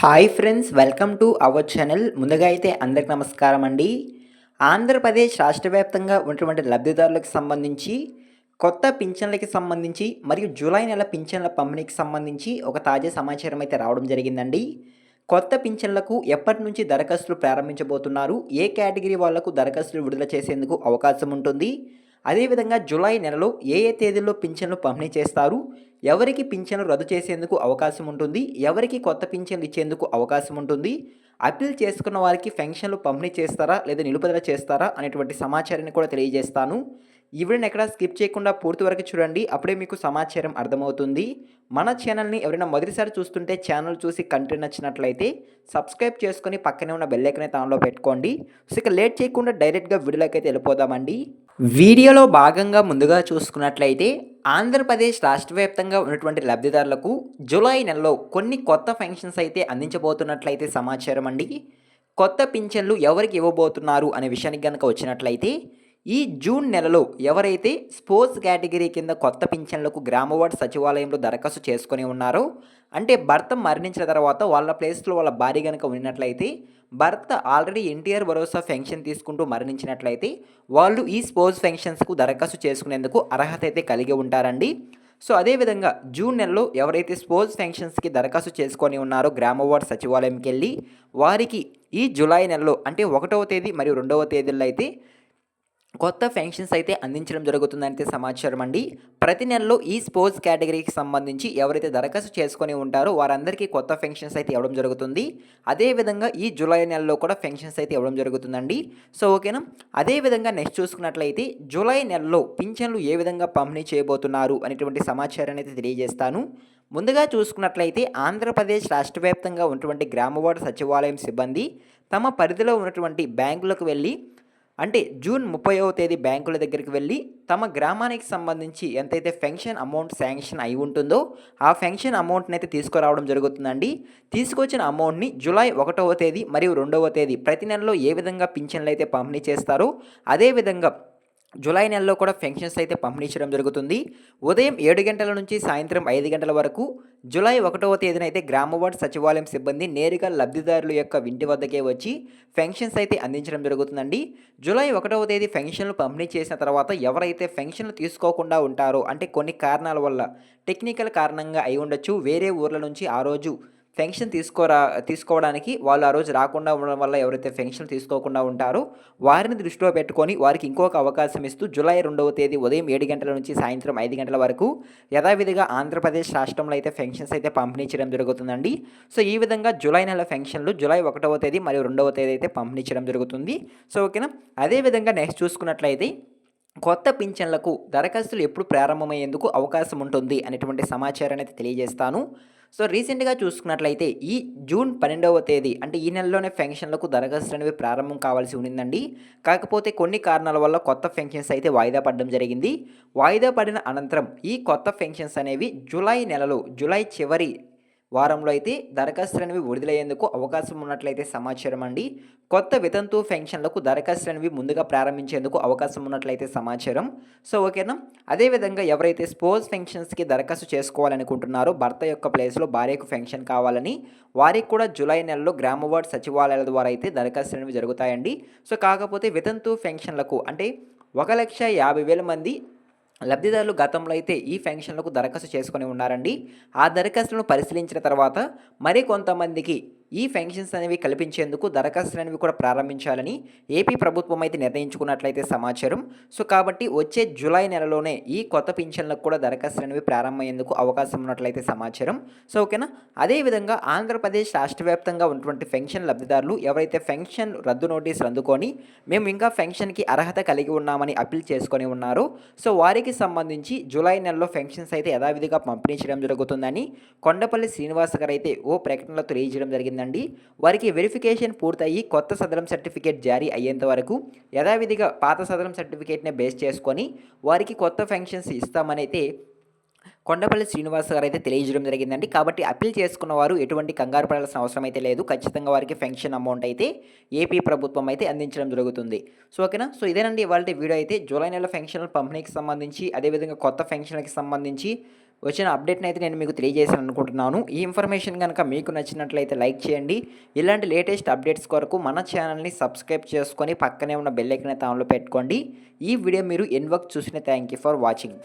Hi friends, welcome to our channel. ముందుగా అయితే అందరికి నమస్కారం అండి. ఆంధ్రప్రదేశ్ రాష్ట్ర వ్యాప్తంగా ఉన్నటువంటి లబ్ధిదారులకు సంబంధించి కొత్త పింఛన్లకి సంబంధించి మరియు జూలై నెల పింఛన్ల పంపిణీకి సంబంధించి ఒక తాజా సమాచారం అయితే రావడం జరిగిందండి. కొత్త పింఛన్లకు ఎప్పటి నుంచి దరఖాస్తులు ప్రారంభించబోతున్నారు, ఏ కేటగిరీ వాళ్లకు దరఖాస్తులు విడుదల చేసేందుకు అవకాశం ఉంటుంది, అదేవిధంగా జూలై నెలలో ఏ ఏ తేదీల్లో పింఛన్లు పంపిణీ చేస్తారు, ఎవరికి పింఛన్లు రద్దు చేసేందుకు అవకాశం ఉంటుంది, ఎవరికి కొత్త పింఛన్లు ఇచ్చేందుకు అవకాశం ఉంటుంది, అప్పీల్ చేసుకున్న వారికి పెన్షన్లు పంపిణీ చేస్తారా లేదా నిలుపుదల చేస్తారా అనేటువంటి సమాచారాన్ని కూడా తెలియజేస్తాను. ఈ వీడియోని ఎక్కడ స్కిప్ చేయకుండా పూర్తి వరకు చూడండి, అప్పుడే మీకు సమాచారం అర్థమవుతుంది. మన ఛానల్ని ఎవరైనా మొదటిసారి చూస్తుంటే ఛానల్ చూసి కంటెంట్ నచ్చినట్లయితే సబ్స్క్రైబ్ చేసుకొని పక్కనే ఉన్న బెల్ ఐకాన్ అయితే ఆన్లో పెట్టుకోండి. సో ఇక లేట్ చేయకుండా డైరెక్ట్గా వీడియోలోకి అయితే వెళ్ళిపోదామండి. వీడియోలో భాగంగా ముందుగా చూసుకున్నట్లయితే ఆంధ్రప్రదేశ్ రాష్ట్ర వ్యాప్తంగా ఉన్నటువంటి లబ్ధిదారులకు జూలై నెలలో కొన్ని కొత్త పెన్షన్స్ అయితే అందించబోతున్నట్లయితే సమాచారం అండి. కొత్త పింఛన్లు ఎవరికి ఇవ్వబోతున్నారు అనే విషయానికి కనుక వచ్చినట్లయితే ఈ జూన్ నెలలో ఎవరైతే స్పోర్ట్స్ కేటగిరీ కింద కొత్త పింఛన్లకు గ్రామవార్డు సచివాలయంలో దరఖాస్తు చేసుకొని ఉన్నారో, అంటే భర్త మరణించిన తర్వాత వాళ్ళ ప్లేస్లో వాళ్ళ భార్య కనుక ఉన్నట్లయితే, భర్త ఆల్రెడీ ఎన్టీఆర్ భరోసా పెన్షన్ తీసుకుంటూ మరణించినట్లయితే వాళ్ళు ఈ స్పోర్ట్స్ పెన్షన్స్కు దరఖాస్తు చేసుకునేందుకు అర్హత అయితే కలిగి ఉంటారండి. సో అదేవిధంగా జూన్ నెలలో ఎవరైతే స్పోర్ట్స్ పెన్షన్స్కి దరఖాస్తు చేసుకొని ఉన్నారో గ్రామవార్డు సచివాలయంకి వెళ్ళి వారికి ఈ జూలై నెలలో అంటే 1వ తేదీ మరియు 2వ తేదీల్లో అయితే కొత్త పెన్షన్స్ అయితే అందించడం జరుగుతుందంటే సమాచారం అండి. ప్రతి నెలలో ఈ స్పోర్ట్స్ కేటగిరీకి సంబంధించి ఎవరైతే దరఖాస్తు చేసుకొని ఉంటారో వారందరికీ కొత్త పెన్షన్స్ అయితే ఇవ్వడం జరుగుతుంది. అదేవిధంగా ఈ జూలై నెలలో కూడా పెన్షన్స్ అయితే ఇవ్వడం జరుగుతుందండి. సో ఓకేనా. అదేవిధంగా నెక్స్ట్ చూసుకున్నట్లయితే జూలై నెలలో పింఛన్లు ఏ విధంగా పంపిణీ చేయబోతున్నారు అనేటువంటి సమాచారాన్ని అయితే తెలియజేస్తాను. ముందుగా చూసుకున్నట్లయితే ఆంధ్రప్రదేశ్ రాష్ట్ర వ్యాప్తంగా ఉన్నటువంటి గ్రామవార్డు సచివాలయం సిబ్బంది తమ పరిధిలో ఉన్నటువంటి బ్యాంకులకు వెళ్ళి, అంటే జూన్ 30వ తేదీ బ్యాంకుల దగ్గరికి వెళ్ళి తమ గ్రామానికి సంబంధించి ఎంతైతే పెన్షన్ అమౌంట్ శాంక్షన్ అయి ఉంటుందో ఆ పెన్షన్ అమౌంట్ని అయితే తీసుకురావడం జరుగుతుందండి. తీసుకొచ్చిన అమౌంట్ని జూలై 1వ తేదీ మరియు 2వ తేదీ ప్రతి నెలలో ఏ విధంగా పింఛన్లు అయితే పంపిణీ చేస్తారో అదేవిధంగా జూలై నెలలో కూడా పెన్షన్స్ అయితే పంపిణీ చేయడం జరుగుతుంది. ఉదయం 7 గంటల నుంచి సాయంత్రం 5 గంటల వరకు జూలై 1వ తేదీన అయితే గ్రామవార్డు సచివాలయం సిబ్బంది నేరుగా లబ్ధిదారుల యొక్క ఇంటి వద్దకే వచ్చి పెన్షన్స్ అయితే అందించడం జరుగుతుందండి. జూలై 1వ తేదీ పెన్షన్లు పంపిణీ చేసిన తర్వాత ఎవరైతే పెన్షన్లు తీసుకోకుండా ఉంటారో, అంటే కొన్ని కారణాల వల్ల టెక్నికల్ కారణంగా అయి ఉండొచ్చు, వేరే ఊర్ల నుంచి ఆ రోజు పెన్షన్ తీసుకోవడానికి వాళ్ళు ఆ రోజు రాకుండా ఉండడం వల్ల ఎవరైతే పెన్షన్ తీసుకోకుండా ఉంటారో వారిని దృష్టిలో పెట్టుకొని వారికి ఇంకొక అవకాశం ఇస్తూ జూలై 2వ తేదీ ఉదయం 7 గంటల నుంచి సాయంత్రం 5 గంటల వరకు యథావిధిగా ఆంధ్రప్రదేశ్ రాష్ట్రంలో అయితే పెన్షన్స్ అయితే పంపిణీ చేయడం జరుగుతుందండి. సో ఈ విధంగా జూలై నెల పెన్షన్లు జూలై 1వ తేదీ మరియు 2వ తేదీ అయితే పంపిణీ చేయడం జరుగుతుంది. సో ఓకేనా. అదేవిధంగా నెక్స్ట్ చూసుకున్నట్లయితే కొత్త పింఛన్లకు దరఖాస్తులు ఎప్పుడు ప్రారంభమయ్యేందుకు అవకాశం ఉంటుంది అనేటువంటి సమాచారాన్ని అయితే తెలియజేస్తాను. సో రీసెంట్గా చూసుకున్నట్లయితే ఈ జూన్ 12వ తేదీ అంటే ఈ నెలలోనే పెన్షన్లకు దరఖాస్తులు అనేవి ప్రారంభం కావాల్సి ఉండిందండి. కాకపోతే కొన్ని కారణాల వల్ల కొత్త పెన్షన్స్ అయితే వాయిదా పడడం జరిగింది. వాయిదా పడిన అనంతరం ఈ కొత్త పెన్షన్స్ అనేవి జూలై నెలలో జూలై చివరి వారంలో అయితే దరఖాస్తులు అనేవి విడుదలయ్యేందుకు అవకాశం ఉన్నట్లయితే సమాచారం అండి. కొత్త వితంతు పెన్షన్లకు దరఖాస్తులు అనేవి ముందుగా ప్రారంభించేందుకు అవకాశం ఉన్నట్లయితే సమాచారం. సో ఓకేనా. అదేవిధంగా ఎవరైతే స్పోర్ట్స్ పెన్షన్స్కి దరఖాస్తు చేసుకోవాలనుకుంటున్నారో, భర్త యొక్క ప్లేస్లో భార్యకు పెన్షన్ కావాలని, వారికి కూడా జూలై నెలలో గ్రామవార్డు సచివాలయాల ద్వారా అయితే దరఖాస్తులు అనేవి జరుగుతాయండి. సో కాకపోతే వితంతు పెన్షన్లకు అంటే 1,50,000 మంది లబ్ధిదారులు గతంలో అయితే ఈ పెన్షన్లకు దరఖాస్తు చేసుకొని ఉన్నారండి. ఆ దరఖాస్తులను పరిశీలించిన తర్వాత మరి కొంతమందికి ఈ పెన్షన్స్ అనేవి కల్పించేందుకు దరఖాస్తులు అనేవి కూడా ప్రారంభించాలని ఏపీ ప్రభుత్వం అయితే నిర్ణయించుకున్నట్లయితే సమాచారం. సో కాబట్టి వచ్చే జూలై నెలలోనే ఈ కొత్త పింఛన్లకు కూడా దరఖాస్తులు అనేవి ప్రారంభమయ్యేందుకు అవకాశం ఉన్నట్లయితే సమాచారం. సో ఓకేనా. అదేవిధంగా ఆంధ్రప్రదేశ్ రాష్ట్ర వ్యాప్తంగా ఉన్నటువంటి పెన్షన్ లబ్ధిదారులు ఎవరైతే పెన్షన్ రద్దు నోటీసులు అందుకొని మేము ఇంకా పెన్షన్కి అర్హత కలిగి ఉన్నామని అప్పీల్ చేసుకొని ఉన్నారో, సో వారికి సంబంధించి జూలై నెలలో పెన్షన్స్ అయితే యథావిధిగా పంపిణీ చేయడం జరుగుతుందని కొండపల్లి శ్రీనివాస్ గారు అయితే ఓ ప్రకటనలో తెలియజేయడం జరిగింది. వారికి వెరిఫికేషన్ పూర్తయి కొత్త సదరం సర్టిఫికేట్ జారీ అయ్యేంత వరకు యథావిధిగా పాత సదరం సర్టిఫికేట్నే బేస్ చేసుకొని వారికి కొత్త పెన్షన్స్ ఇస్తామని అయితే కొండపల్లి శ్రీనివాస్ గారు అయితే తెలియజేయడం జరిగిందండి. కాబట్టి అప్పీల్ చేసుకున్న వారు ఎటువంటి కంగారు పడాల్సిన అవసరం అయితే లేదు. ఖచ్చితంగా వారికి పెన్షన్ అమౌంట్ అయితే ఏపీ ప్రభుత్వం అయితే అందించడం జరుగుతుంది. సో ఓకేనా. సో ఇదేనండి ఇవాళ వీడియో అయితే జూలై నెల పెన్షన్ల పంపిణీకి సంబంధించి, అదేవిధంగా కొత్త పెన్షన్లకి సంబంధించి వచ్చిన అప్డేట్‌ని అయితే నేను మీకు తెలియజేశాను అనుకుంటున్నాను. ఈ ఇన్ఫర్మేషన్ గనుక మీకు నచ్చినట్లయితే లైక్ చేయండి. ఇలాంటి లేటెస్ట్ అప్డేట్స్ కొరకు మన ఛానల్‌ని సబ్స్క్రైబ్ చేసుకొని పక్కనే ఉన్న బెల్ ఐకాన్ అయితే ఆన్‌లో పెట్టుకోండి. ఈ వీడియో మీరు ఎండ్ వరకు చూసిన థాంక్ యూ ఫర్ వాచింగ్.